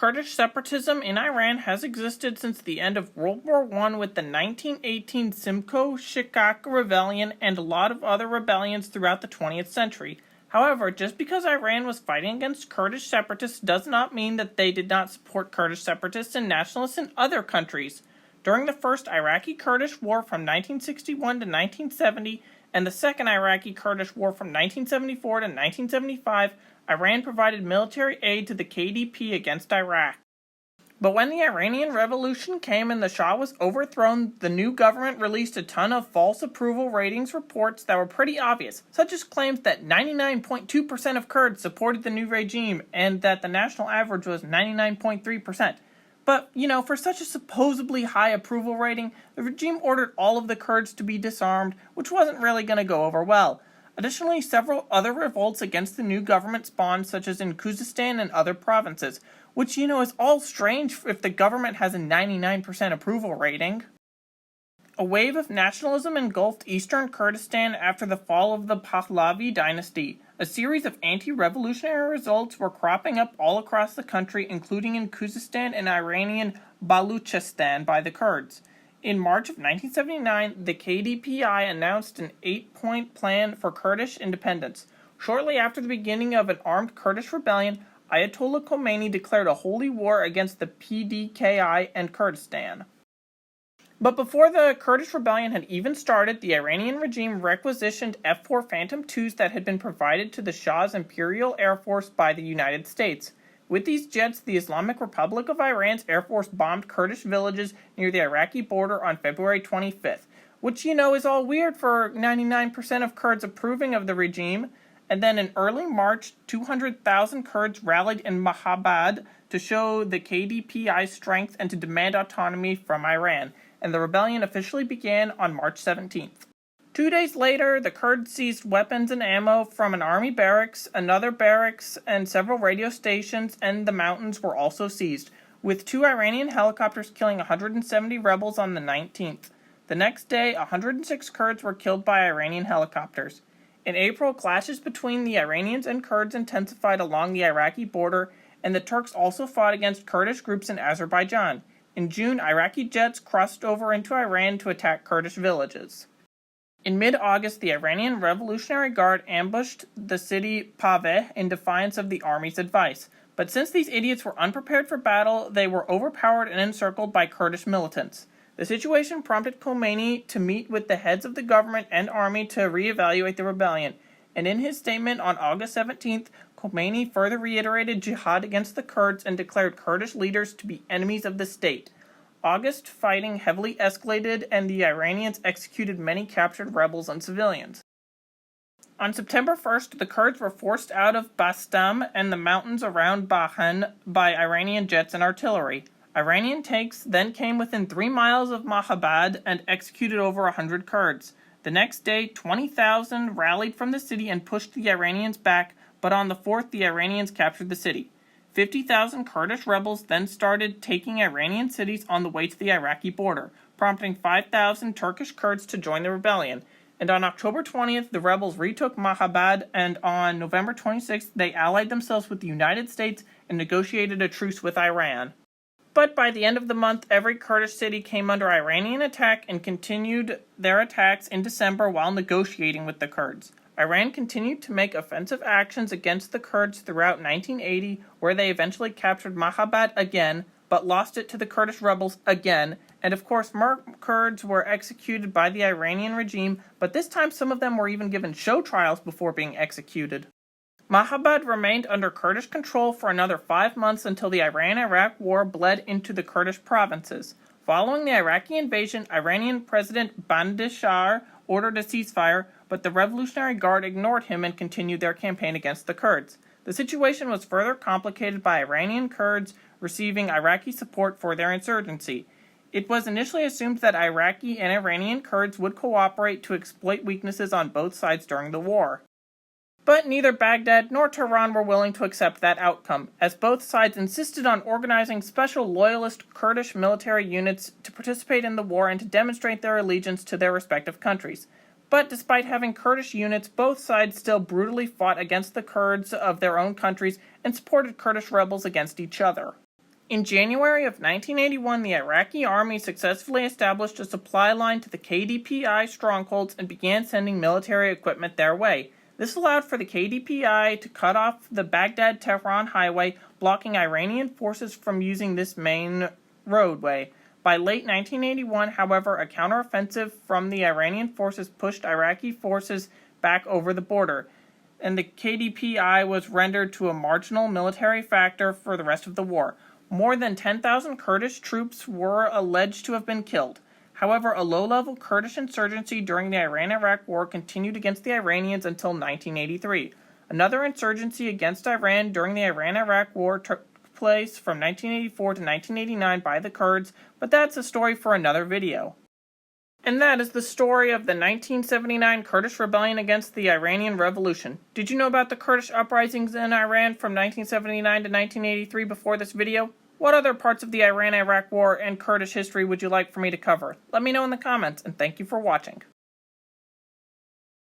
Kurdish separatism in Iran has existed since the end of World War I with the 1918 Simcoe-Shikak Rebellion and a lot of other rebellions throughout the 20th century. However, just because Iran was fighting against Kurdish separatists does not mean that they did not support Kurdish separatists and nationalists in other countries. During the First Iraqi-Kurdish War from 1961 to 1970 and the Second Iraqi-Kurdish War from 1974 to 1975, Iran provided military aid to the KDP against Iraq. But when the Iranian Revolution came and the Shah was overthrown, the new government released a ton of false approval ratings reports that were pretty obvious, such as claims that 99.2% of Kurds supported the new regime and that the national average was 99.3%. But, for such a supposedly high approval rating, the regime ordered all of the Kurds to be disarmed, which wasn't really going to go over well. Additionally, several other revolts against the new government spawned, such as in Khuzestan and other provinces, which, is all strange if the government has a 99% approval rating. A wave of nationalism engulfed eastern Kurdistan after the fall of the Pahlavi dynasty. A series of anti-revolutionary revolts were cropping up all across the country, including in Khuzestan and Iranian Baluchistan by the Kurds. In March of 1979, the KDPI announced an 8-point plan for Kurdish independence. Shortly after the beginning of an armed Kurdish rebellion, Ayatollah Khomeini declared a holy war against the PDKI and Kurdistan. But before the Kurdish rebellion had even started, the Iranian regime requisitioned F-4 Phantom IIs that had been provided to the Shah's Imperial Air Force by the United States. With these jets, the Islamic Republic of Iran's Air Force bombed Kurdish villages near the Iraqi border on February 25th, which, is all weird for 99% of Kurds approving of the regime. And then in early March, 200,000 Kurds rallied in Mahabad to show the KDPI's strength and to demand autonomy from Iran, and the rebellion officially began on March 17th. 2 days later, the Kurds seized weapons and ammo from an army barracks, another barracks, and several radio stations, and the mountains were also seized, with 2 Iranian helicopters killing 170 rebels on the 19th. The next day, 106 Kurds were killed by Iranian helicopters. In April, clashes between the Iranians and Kurds intensified along the Iraqi border, and the Turks also fought against Kurdish groups in Azerbaijan. In June, Iraqi jets crossed over into Iran to attack Kurdish villages. In mid-August, the Iranian Revolutionary Guard ambushed the city Paveh in defiance of the army's advice. But since these idiots were unprepared for battle, they were overpowered and encircled by Kurdish militants. The situation prompted Khomeini to meet with the heads of the government and army to reevaluate the rebellion. And in his statement on August 17th, Khomeini further reiterated jihad against the Kurds and declared Kurdish leaders to be enemies of the state. August fighting heavily escalated and the Iranians executed many captured rebels and civilians. On September 1st, the Kurds were forced out of Bastam and the mountains around Bahan by Iranian jets and artillery. Iranian tanks then came within 3 miles of Mahabad and executed over 100 Kurds. The next day, 20,000 rallied from the city and pushed the Iranians back, but on the 4th, the Iranians captured the city. 50,000 Kurdish rebels then started taking Iranian cities on the way to the Iraqi border, prompting 5,000 Turkish Kurds to join the rebellion. And on October 20th, the rebels retook Mahabad, and on November 26th, they allied themselves with the United States and negotiated a truce with Iran. But by the end of the month, every Kurdish city came under Iranian attack and continued their attacks in December while negotiating with the Kurds. Iran continued to make offensive actions against the Kurds throughout 1980, where they eventually captured Mahabad again, but lost it to the Kurdish rebels again, and of course more Kurds were executed by the Iranian regime, but this time some of them were even given show trials before being executed. Mahabad remained under Kurdish control for another 5 months until the Iran-Iraq War bled into the Kurdish provinces. Following the Iraqi invasion, Iranian President Bandashar ordered a ceasefire, but the Revolutionary Guard ignored him and continued their campaign against the Kurds. The situation was further complicated by Iranian Kurds receiving Iraqi support for their insurgency. It was initially assumed that Iraqi and Iranian Kurds would cooperate to exploit weaknesses on both sides during the war. But neither Baghdad nor Tehran were willing to accept that outcome, as both sides insisted on organizing special loyalist Kurdish military units to participate in the war and to demonstrate their allegiance to their respective countries. But despite having Kurdish units, both sides still brutally fought against the Kurds of their own countries and supported Kurdish rebels against each other. In January of 1981, the Iraqi army successfully established a supply line to the KDPI strongholds and began sending military equipment their way. This allowed for the KDPI to cut off the Baghdad-Tehran highway, blocking Iranian forces from using this main roadway. By late 1981, however, a counteroffensive from the Iranian forces pushed Iraqi forces back over the border, and the KDPI was rendered to a marginal military factor for the rest of the war. More than 10,000 Kurdish troops were alleged to have been killed. However, a low-level Kurdish insurgency during the Iran-Iraq War continued against the Iranians until 1983. Another insurgency against Iran during the Iran-Iraq War took place from 1984 to 1989 by the Kurds, but that's a story for another video. And that is the story of the 1979 Kurdish Rebellion against the Iranian Revolution. Did you know about the Kurdish uprisings in Iran from 1979 to 1983 before this video? What other parts of the Iran-Iraq War and Kurdish history would you like for me to cover? Let me know in the comments, and thank you for watching.